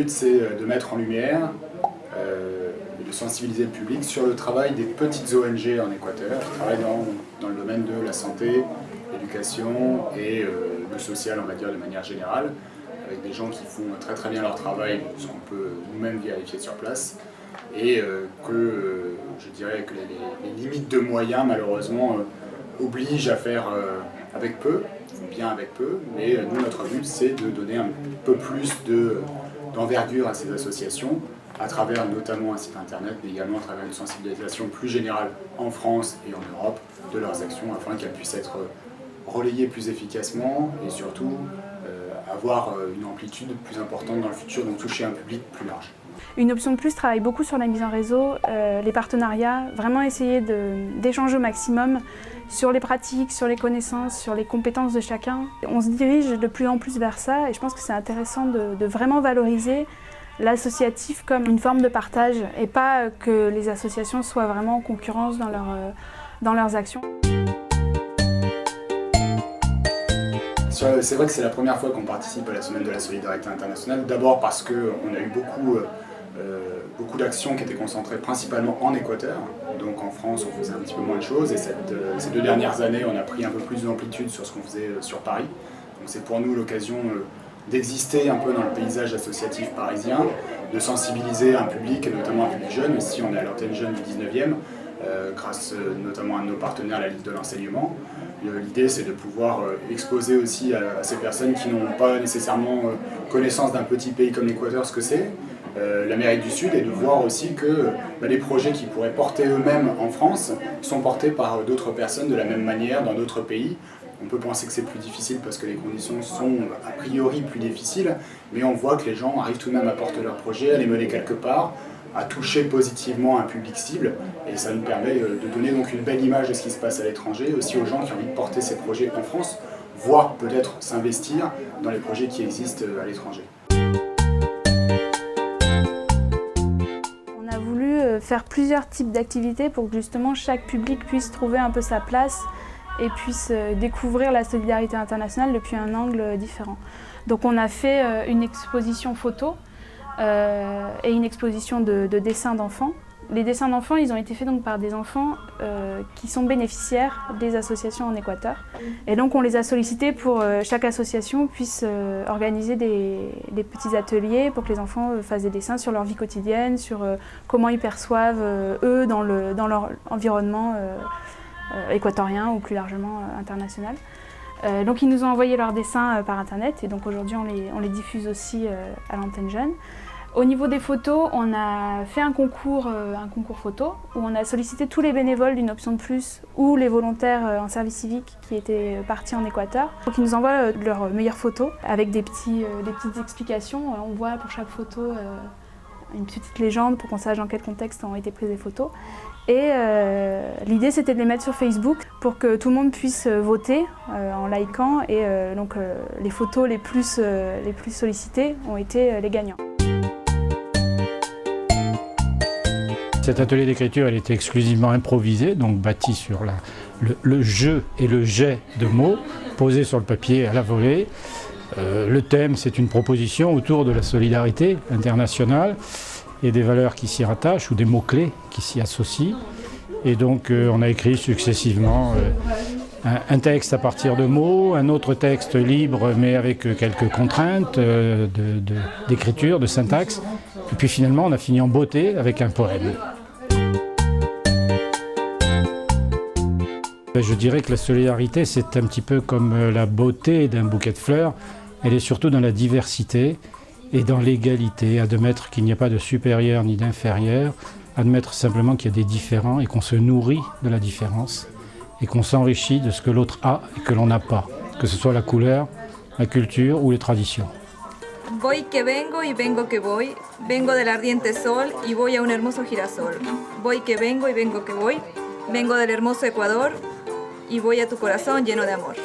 but, c'est de mettre en lumière et de sensibiliser le public sur le travail des petites ONG en Équateur qui travaillent dans le domaine de la santé, l'éducation et le social, on va dire, de manière générale, avec des gens qui font très très bien leur travail, ce qu'on peut nous-mêmes vérifier sur place, et je dirais que les limites de moyens, malheureusement, obligent à faire avec peu, bien avec peu, mais nous, notre but, c'est de donner un peu plus d'envergure à ces associations, à travers notamment un site internet, mais également à travers une sensibilisation plus générale en France et en Europe de leurs actions, afin qu'elles puissent être relayées plus efficacement et surtout avoir une amplitude plus importante dans le futur, donc toucher un public plus large. Une option de plus travaille beaucoup sur la mise en réseau, les partenariats, vraiment essayer d'échanger au maximum sur les pratiques, sur les connaissances, sur les compétences de chacun. On se dirige de plus en plus vers ça et je pense que c'est intéressant de vraiment valoriser l'associatif comme une forme de partage et pas que les associations soient vraiment en concurrence dans leurs actions. C'est vrai que c'est la première fois qu'on participe à la Semaine de la Solidarité Internationale, d'abord parce qu'on a eu beaucoup d'actions qui étaient concentrées principalement en Équateur. Donc en France, on faisait un petit peu moins de choses et ces 2 dernières années, on a pris un peu plus d'amplitude sur ce qu'on faisait sur Paris. Donc c'est pour nous l'occasion d'exister un peu dans le paysage associatif parisien, de sensibiliser un public, et notamment un public jeune. Ici, on est à l'antenne jeune du 19e, grâce notamment à nos partenaires, la Ligue de l'enseignement. L'idée, c'est de pouvoir exposer aussi à ces personnes qui n'ont pas nécessairement connaissance d'un petit pays comme l'Équateur, ce que c'est, l'Amérique du Sud, et de voir aussi que les projets qu'ils pourraient porter eux-mêmes en France sont portés par d'autres personnes de la même manière dans d'autres pays. On peut penser que c'est plus difficile parce que les conditions sont a priori plus difficiles, mais on voit que les gens arrivent tout de même à porter leurs projets, à les mener quelque part, à toucher positivement un public cible, et ça nous permet de donner donc une belle image de ce qui se passe à l'étranger, aussi aux gens qui ont envie de porter ces projets en France, voire peut-être s'investir dans les projets qui existent à l'étranger. On a voulu faire plusieurs types d'activités pour que justement chaque public puisse trouver un peu sa place et puisse découvrir la solidarité internationale depuis un angle différent. Donc on a fait une exposition photo et une exposition de dessins d'enfants. Les dessins d'enfants, ils ont été faits donc par des enfants qui sont bénéficiaires des associations en Équateur. Et donc on les a sollicités pour chaque association puisse organiser des petits ateliers pour que les enfants fassent des dessins sur leur vie quotidienne, sur comment ils perçoivent eux dans leur environnement équatorien ou plus largement international. Donc ils nous ont envoyé leurs dessins par internet et donc aujourd'hui on les diffuse aussi à l'antenne jeune. Au niveau des photos, on a fait un concours photo où on a sollicité tous les bénévoles d'une option de plus ou les volontaires en service civique qui étaient partis en Équateur. Donc ils nous envoient leurs meilleures photos avec des petites explications. On voit pour chaque photo une petite légende pour qu'on sache dans quel contexte ont été prises les photos. Et l'idée c'était de les mettre sur Facebook pour que tout le monde puisse voter en likant et donc les photos les plus sollicitées ont été les gagnants. Cet atelier d'écriture, il était exclusivement improvisé, donc bâti sur le jeu et le jet de mots posés sur le papier à la volée. Le thème, c'est une proposition autour de la solidarité internationale et des valeurs qui s'y rattachent ou des mots-clés qui s'y associent. Et donc on a écrit successivement un texte à partir de mots, un autre texte libre mais avec quelques contraintes d'écriture, de syntaxe. Et puis finalement on a fini en beauté avec un poème. Je dirais que la solidarité, c'est un petit peu comme la beauté d'un bouquet de fleurs. Elle est surtout dans la diversité et dans l'égalité, admettre qu'il n'y a pas de supérieur ni d'inférieur, admettre simplement qu'il y a des différents et qu'on se nourrit de la différence et qu'on s'enrichit de ce que l'autre a et que l'on n'a pas, que ce soit la couleur, la culture ou les traditions. Voy que vengo y vengo que voy, vengo del ardiente sol y voy a un hermoso girasol. Voy que vengo y vengo que voy, vengo del hermoso Ecuador y voy a tu corazón lleno de amor.